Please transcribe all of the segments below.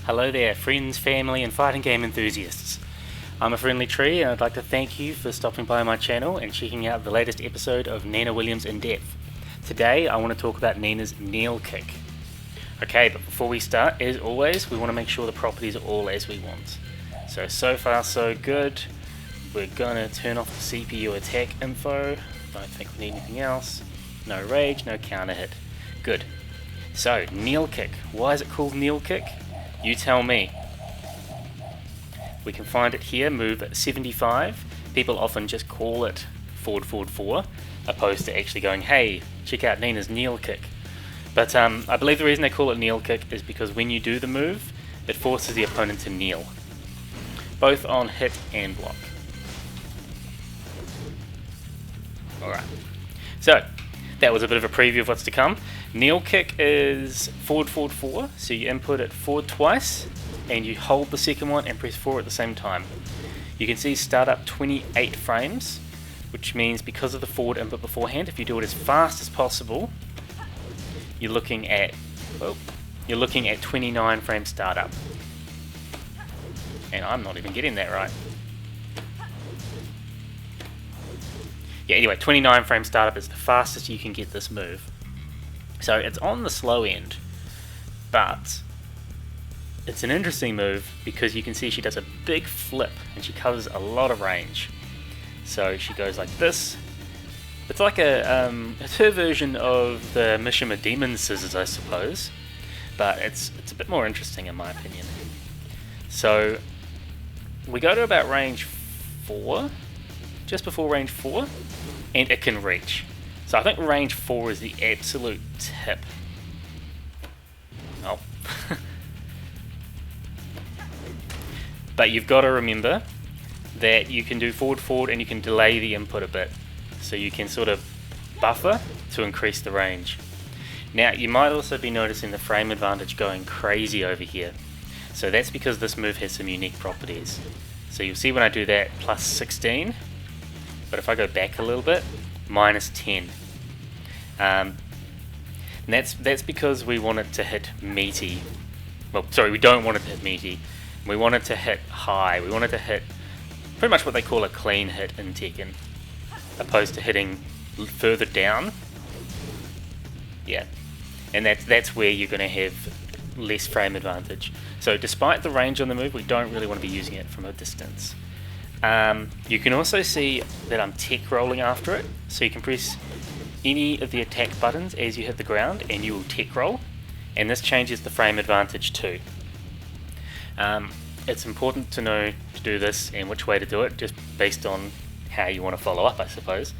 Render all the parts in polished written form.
Hello there, friends, family, and fighting game enthusiasts. I'm a friendly tree, and I'd like to thank you for stopping by my channel and checking out the latest episode of Nina Williams In Depth. Today, I want to talk about Nina's kneel kick. Okay, but before we start, as always, we want to make sure the properties are all as we want. So far so good. We're gonna turn off the CPU attack info. Don't think we need anything else. No rage, no counter hit. Good. So, kneel kick. Why is it called kneel kick? You tell me. We can find it here, move at 75. People often just call it forward 4, opposed to actually going, hey, check out Nina's kneel kick. But I believe the reason they call it kneel kick is because when you do the move, it forces the opponent to kneel, both on hit and block. Alright, so that was a bit of a preview of what's to come. Kneel kick is forward 4, so you input it forward twice and you hold the second one and press 4 at the same time. You can see start up 28 frames, which means because of the forward input beforehand, if you do it as fast as possible, you're looking at 29 frame startup. And I'm not even getting that right. Yeah, anyway, 29 frame startup is the fastest you can get this move. So it's on the slow end, but it's an interesting move because you can see she does a big flip and she covers a lot of range. So she goes like this. It's like it's her version of the Mishima Demon Scissors, I suppose, but it's a bit more interesting in my opinion. So we go to about range 4, just before range 4, and it can reach. So I think range 4 is the absolute tip. Oh. But you've got to remember that you can do forward and you can delay the input a bit. So you can sort of buffer to increase the range. Now you might also be noticing the frame advantage going crazy over here. So that's because this move has some unique properties. So you'll see when I do that, plus 16. But if I go back a little bit, minus 10. And that's because we want it to hit meaty. Well, sorry, we don't want it to hit meaty. We want it to hit high. We want it to hit pretty much what they call a clean hit in Tekken, opposed to hitting further down. Yeah, and that's where you're going to have less frame advantage. So despite the range on the move, we don't really want to be using it from a distance. You can also see that I'm tech rolling after it, so you can press any of the attack buttons as you hit the ground and you will tech roll, and this changes the frame advantage too. It's important to know to do this and which way to do it, just based on how you want to follow up, I suppose.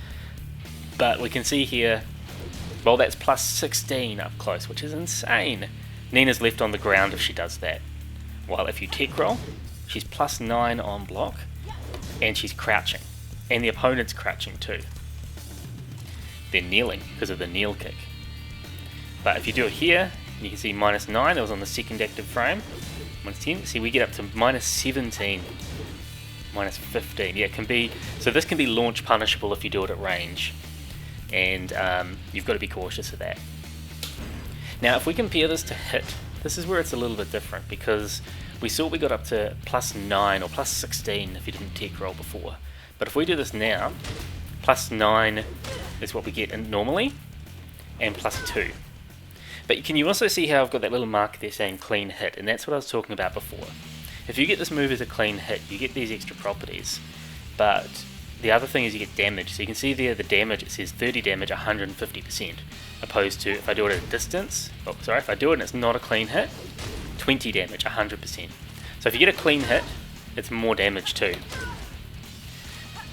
But we can see here, well, that's plus 16 up close, which is insane. Nina's left on the ground if she does that, while if you tech roll, she's plus 9 on block, and she's crouching, and the opponent's crouching too. They're kneeling because of the kneel kick. But if you do it here, you can see minus 9, that was on the second active frame, minus 10, see we get up to minus 17, minus 15, yeah, it can be, so this can be launch punishable if you do it at range, and you've got to be cautious of that. Now if we compare this to hit, this is where it's a little bit different, because we saw we got up to plus 9 or plus 16 if you didn't tech roll before. But if we do this now, plus 9 is what we get in normally, and plus 2. But can you also see how I've got that little mark there saying clean hit, and that's what I was talking about before. If you get this move as a clean hit, you get these extra properties. But the other thing is you get damage. So you can see there the damage, it says 30 damage, 150%. Opposed to if I do it at a distance, if I do it and it's not a clean hit, 20 damage, 100%. So if you get a clean hit, it's more damage too.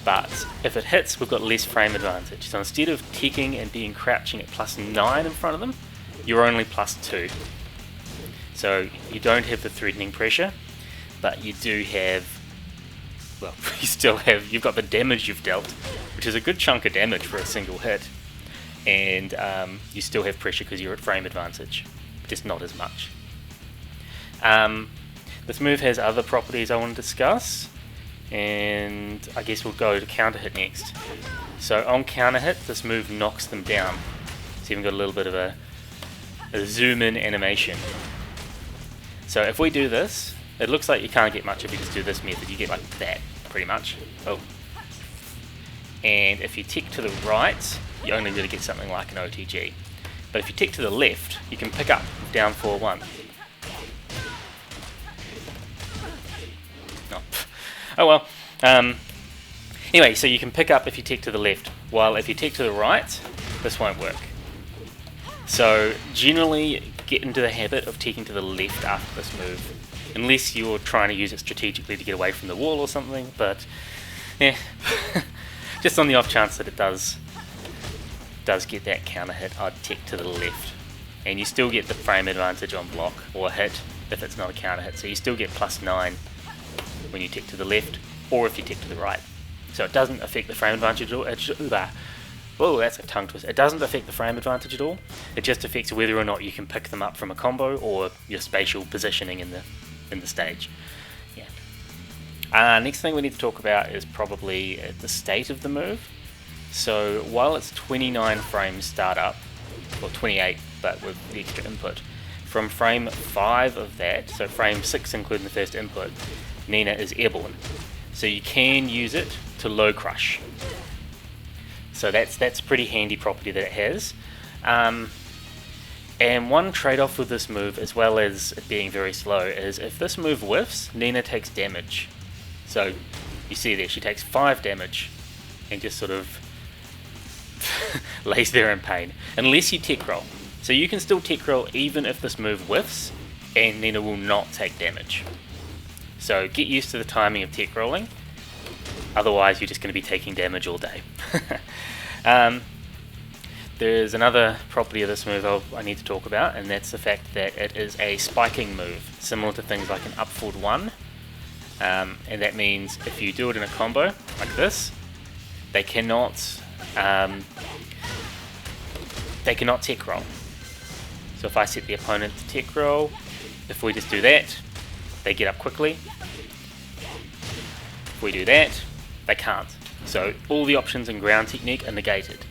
But if it hits, we've got less frame advantage. So instead of teching and being crouching at plus 9 in front of them, you're only plus 2. So you don't have the threatening pressure, but you do have, well, you've got the damage you've dealt, which is a good chunk of damage for a single hit. And you still have pressure because you're at frame advantage, just not as much. This move has other properties I want to discuss, and I guess we'll go to counter hit next. So on counter hit, this move knocks them down. It's even got a little bit of a zoom in animation. So if we do this, it looks like you can't get much if you just do this method. You get like that, pretty much. Oh. And if you tick to the right, you only really get something like an OTG. But if you tick to the left, you can pick up down 4-1. Oh, oh well. Anyway, so you can pick up if you tick to the left, while if you tick to the right, this won't work. So generally, get into the habit of ticking to the left after this move, unless you're trying to use it strategically to get away from the wall or something, but yeah, just on the off chance that it does get that counter hit, I'd tick to the left. And you still get the frame advantage on block or hit if it's not a counter hit, so you still get +9 when you tick to the left, or if you tick to the right. So it doesn't affect the frame advantage at all. Whoa, that's a tongue twist. It doesn't affect the frame advantage at all. It just affects whether or not you can pick them up from a combo or your spatial positioning in the stage. Yeah. Next thing we need to talk about is probably the state of the move. So while it's 29 frames start up, or 28, but with the extra input, from frame 5 of that, so frame 6 including the first input, Nina is airborne. So you can use it to low crush. So that's a pretty handy property that it has. And one trade-off with this move, as well as it being very slow, is if this move whiffs, Nina takes damage. So you see there, she takes 5 damage and just sort of lays there in pain, unless you tech roll. So you can still tech roll even if this move whiffs, and Nina will not take damage. So get used to the timing of tech rolling, otherwise you're just going to be taking damage all day. There's another property of this move I need to talk about, and that's the fact that it is a spiking move, similar to things like an up forward 1, and that means if you do it in a combo like this, they cannot tech roll. So if I set the opponent to tech roll, if we just do that, they get up quickly. If we do that, they can't. So all the options in ground technique are negated.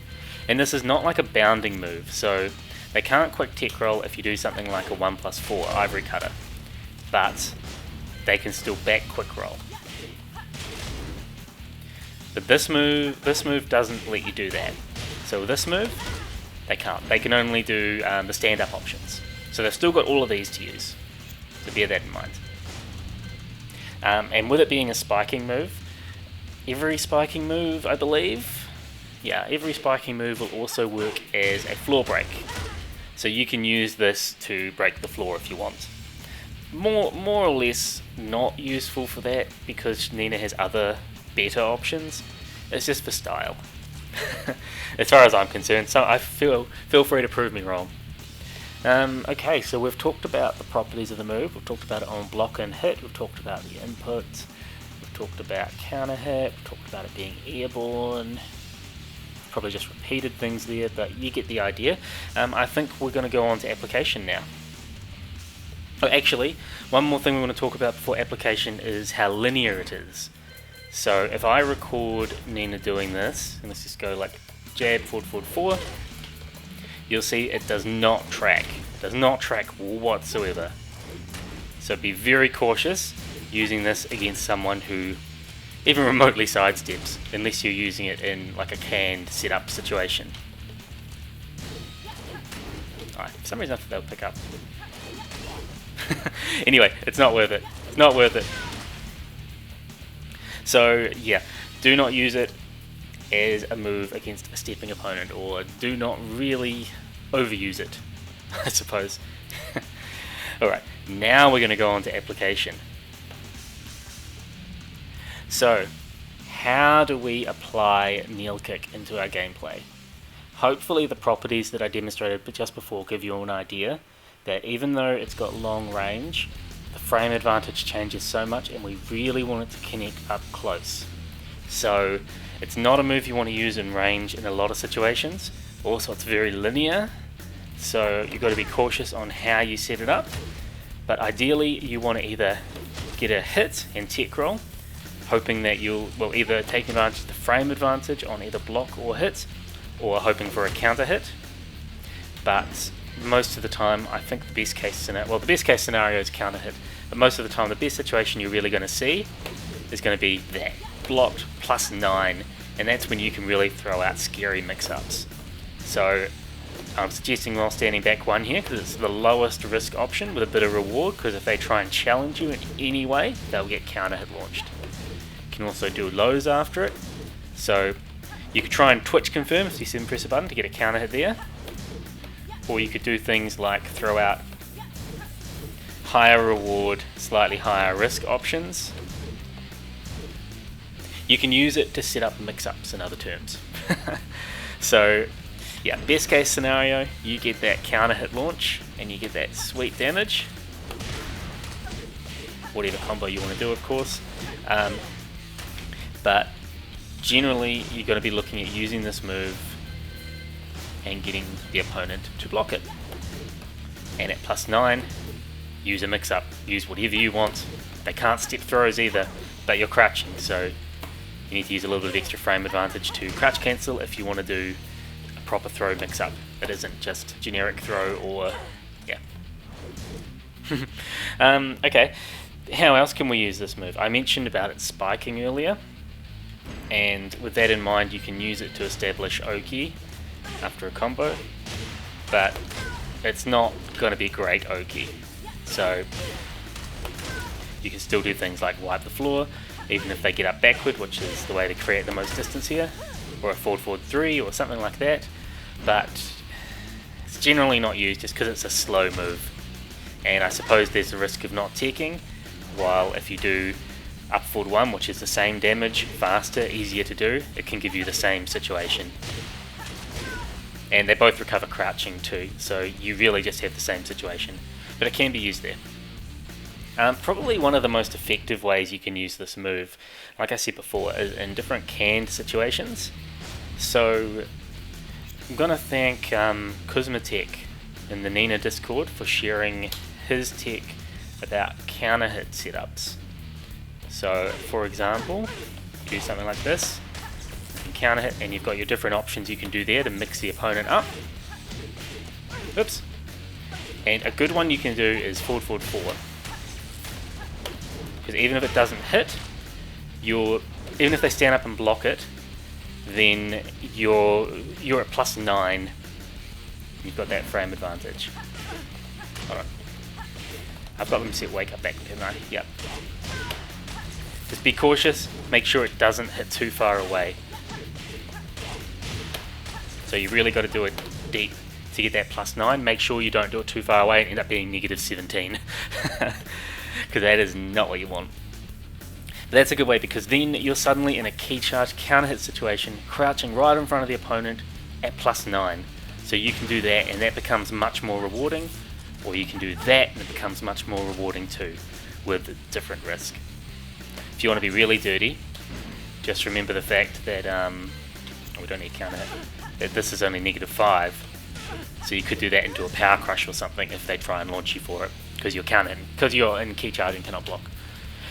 And this is not like a bounding move, so they can't quick tech roll if you do something like a 1+4 ivory cutter, but they can still back quick roll. But this move doesn't let you do that. So with this move, they can't. They can only do the stand-up options. So they've still got all of these to use. So bear that in mind. And with it being a spiking move, every spiking move, I believe, every spiking move will also work as a floor break. So you can use this to break the floor if you want. More or less not useful for that because Nina has other better options. It's just for style. As far as I'm concerned, so I feel free to prove me wrong. Okay, so we've talked about the properties of the move, we've talked about it on block and hit, we've talked about the input, we've talked about counter hit, we've talked about it being airborne, probably just repeated things there, but you get the idea. I think we're going to go on to application now. Oh, actually, one more thing we want to talk about before application is how linear it is. So if I record Nina doing this, and let's just go like jab, forward, 4, you'll see it does not track. It does not track whatsoever. So be very cautious using this against someone who even remotely sidesteps, unless you're using it in like a canned setup situation. Alright, for some reason I thought they'll pick up. Anyway, it's not worth it. It's not worth it. So yeah, do not use it as a move against a stepping opponent, or do not really overuse it, I suppose. Alright, now we're going to go on to application. So, how do we apply kneel kick into our gameplay? Hopefully the properties that I demonstrated just before give you an idea that even though it's got long range, the frame advantage changes so much and we really want it to connect up close. So it's not a move you want to use in range in a lot of situations. Also, it's very linear, so you've got to be cautious on how you set it up. But ideally you want to either get a hit and tech roll, hoping that you'll either take advantage of the frame advantage on either block or hit, or hoping for a counter hit. But most of the time, I think the best case scenario, well, the best case scenario is counter hit, but most of the time the best situation you're really going to see is going to be that blocked +9, and that's when you can really throw out scary mix-ups. So I'm suggesting while standing back 1 here, because it's the lowest risk option with a bit of reward, because if they try and challenge you in any way, they'll get counter hit launched. You can also do lows after it, so you could try and twitch confirm if you see them press a button to get a counter hit there, or you could do things like throw out higher reward, slightly higher risk options. You can use it to set up mix-ups in other terms. So yeah, best case scenario, you get that counter hit launch and you get that sweet damage, whatever combo you want to do, of course. But generally you're going to be looking at using this move and getting the opponent to block it. And at +9, use a mix-up, use whatever you want. They can't step throws either, but you're crouching, so you need to use a little bit of extra frame advantage to crouch cancel if you want to do a proper throw mix-up. It isn't just generic throw or, yeah. Okay, how else can we use this move? I mentioned about it spiking earlier, and with that in mind you can use it to establish Oki after a combo, but it's not going to be great Oki. So you can still do things like wipe the floor, even if they get up backward, which is the way to create the most distance here, or a forward 3 or something like that, but it's generally not used just because it's a slow move, and I suppose there's a risk of not teching, while if you do up forward 1, which is the same damage, faster, easier to do, it can give you the same situation. And they both recover crouching too, so you really just have the same situation, but it can be used there. Probably one of the most effective ways you can use this move, like I said before, is in different canned situations. So I'm going to thank Kuzmatech in the Nina Discord for sharing his tech about counter hit setups. So for example, do something like this, you counter hit, and you've got your different options you can do there to mix the opponent up. Oops. And a good one you can do is forward 4. Because even if it doesn't hit, even if they stand up and block it, then you're at +9. You've got that frame advantage. Hold on. I've got them set wake up back, haven't I? Yep. Just be cautious, make sure it doesn't hit too far away. So you really got to do it deep to get that +9. Make sure you don't do it too far away and end up being -17. Because that is not what you want. But that's a good way, because then you're suddenly in a key charge counter hit situation, crouching right in front of the opponent at +9. So you can do that and that becomes much more rewarding, or you can do that and it becomes much more rewarding too, with different risk. If you want to be really dirty, just remember the fact that, we don't need counter hit, that this is only -5. So you could do that into a power crush or something if they try and launch you for it, because you're in key charge and cannot block.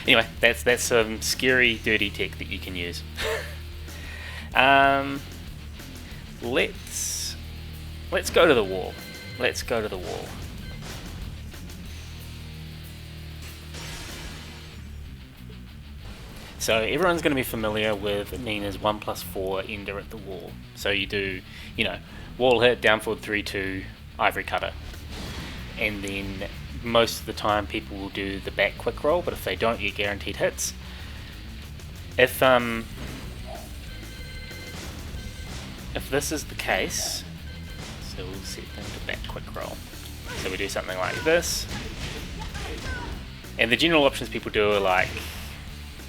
Anyway, that's some scary, dirty tech that you can use. Let's go to the wall. Let's go to the wall. So everyone's going to be familiar with Nina's 1+4 ender at the wall. So you do, wall hit, down forward 3-2, ivory cutter. And then most of the time people will do the back quick roll, but if they don't, you're guaranteed hits. If this is the case, so we'll set them to back quick roll. So we do something like this. And the general options people do are like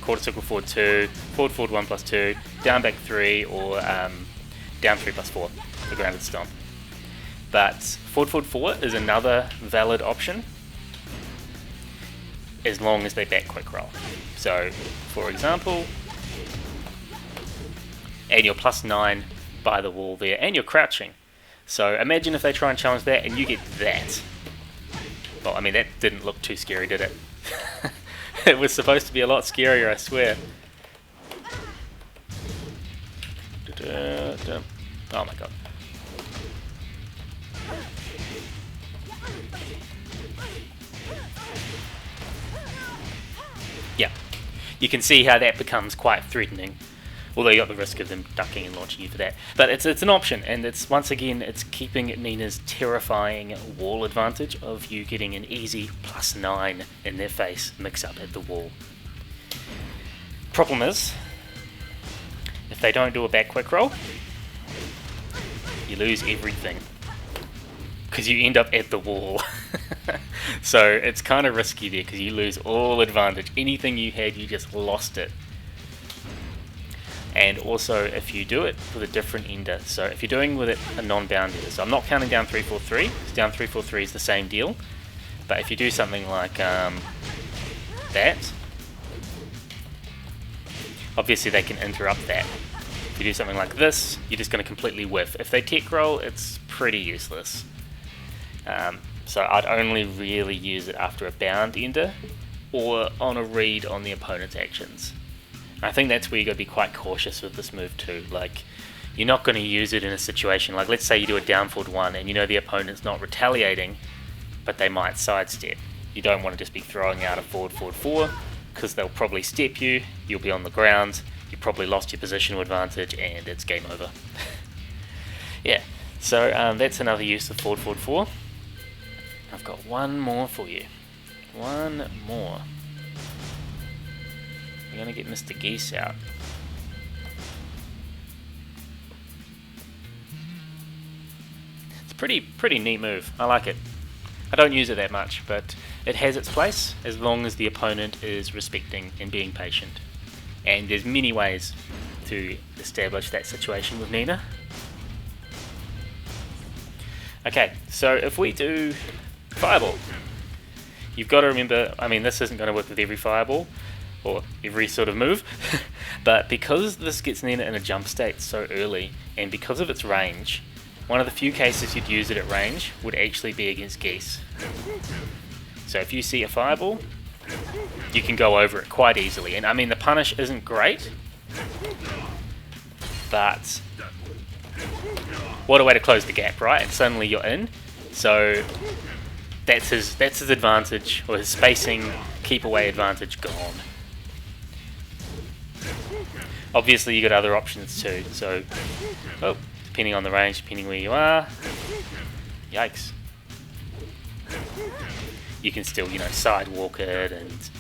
quarter circle forward 2, forward 1+2, down back 3, or down 3+4, the grounded stomp. But forward 4 is another valid option, as long as they back quick roll. So, for example, and you're +9 by the wall there, and you're crouching. So imagine if they try and challenge that, and you get that. Well, I mean, that didn't look too scary, did it? It was supposed to be a lot scarier, I swear. Oh my god. Yeah, you can see how that becomes quite threatening. Although you got the risk of them ducking and launching you for that. But it's an option, and it's once again, it's keeping Nina's terrifying wall advantage of you getting an easy +9 in their face mix-up at the wall. Problem is, if they don't do a back quick roll, you lose everything. Because you end up at the wall. So it's kind of risky there, because you lose all advantage. Anything you had, you just lost it. And also if you do it with a different ender, so if you're doing with it a non-bound ender, so I'm not counting down 3-4-3, because down 3-4-3 is the same deal, but if you do something like that, obviously they can interrupt that. If you do something like this, you're just going to completely whiff. If they tech roll, it's pretty useless. So I'd only really use it after a bound ender, or on a read on the opponent's actions. I think that's where you got to be quite cautious with this move too. Like, you're not going to use it in a situation like, let's say you do a down forward 1 and you know the opponent's not retaliating, but they might sidestep. You don't want to just be throwing out a forward 4, because they'll probably step you, you'll be on the ground, you probably lost your positional advantage, and it's game over. Yeah, so that's another use of forward 4. I've got one more for you. One more. We're going to get Mr. Geese out. It's a pretty neat move. I like it. I don't use it that much, but it has its place as long as the opponent is respecting and being patient. And there's many ways to establish that situation with Nina. Okay, so if we do Fireball, you've got to remember, I mean, this isn't going to work with every Fireball, or every sort of move, but because this gets Nina in a jump state so early, and because of its range, one of the few cases you'd use it at range would actually be against Geese. So if you see a Fireball, you can go over it quite easily, and I mean the punish isn't great, but what a way to close the gap, right? And suddenly you're in, so that's his advantage, or his spacing keep away advantage gone. Obviously you got other options too, so depending on the range, depending where you are, yikes. You can still, sidewalk it and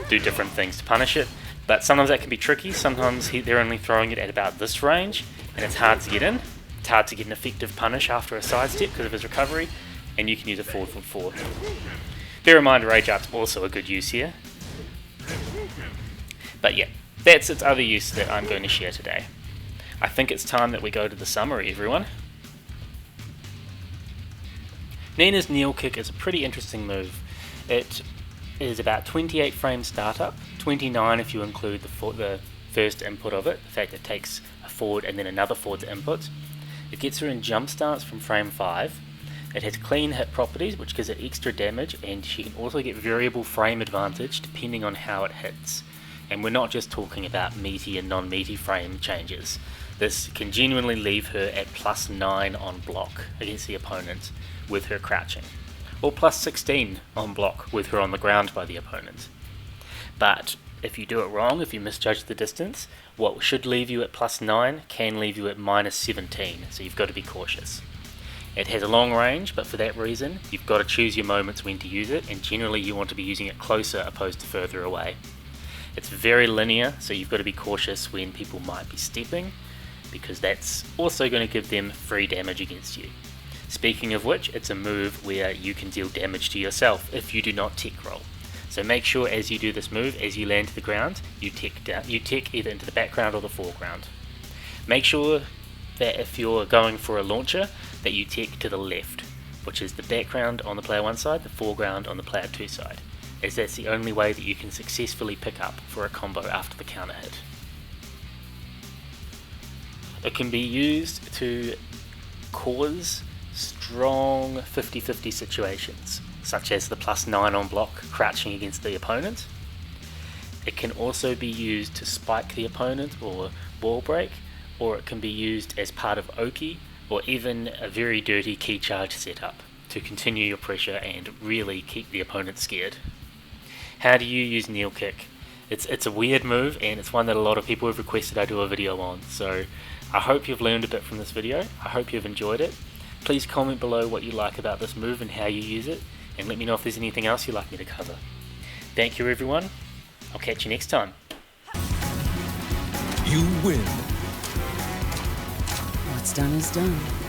do different things to punish it, but sometimes that can be tricky. Sometimes they're only throwing it at about this range, and it's hard to get in. It's hard to get an effective punish after a sidestep because of his recovery, and you can use a forward 4. Bear in mind, Rage Art's also a good use here. But yeah, that's its other use that I'm going to share today. I think it's time that we go to the summary, everyone. Nina's Kneel Kick is a pretty interesting move. It is about 28 frame startup, 29 if you include the first input of it, the fact it takes a forward and then another forward to input. It gets her in jump starts from frame 5. It has clean hit properties, which gives it extra damage, and she can also get variable frame advantage depending on how it hits. And we're not just talking about meaty and non-meaty frame changes. This can genuinely leave her at +9 on block against the opponent with her crouching, or +16 on block with her on the ground by the opponent. But if you do it wrong, if you misjudge the distance, what should leave you at +9 can leave you at -17, so you've got to be cautious. It has a long range, but for that reason, you've got to choose your moments when to use it, and generally you want to be using it closer opposed to further away. It's very linear, so you've got to be cautious when people might be stepping, because that's also going to give them free damage against you. Speaking of which, it's a move where you can deal damage to yourself if you do not tech roll. So make sure as you do this move, as you land to the ground, you tech either into the background or the foreground. Make sure that if you're going for a launcher, that you tech to the left, which is the background on the player 1 side, the foreground on the player 2 side, as that's the only way that you can successfully pick up for a combo after the counter hit. It can be used to cause strong 50-50 situations, such as the +9 on block crouching against the opponent. It can also be used to spike the opponent or wall break, or it can be used as part of Oki, or even a very dirty key charge setup. to continue your pressure and really keep the opponent scared. How do you use kneel kick? It's a weird move, and it's one that a lot of people have requested I do a video on, so I hope you've learned a bit from this video. I hope you've enjoyed it. Please comment below what you like about this move and how you use it, and let me know if there's anything else you'd like me to cover. Thank you everyone, I'll catch you next time. You win. What's done is done.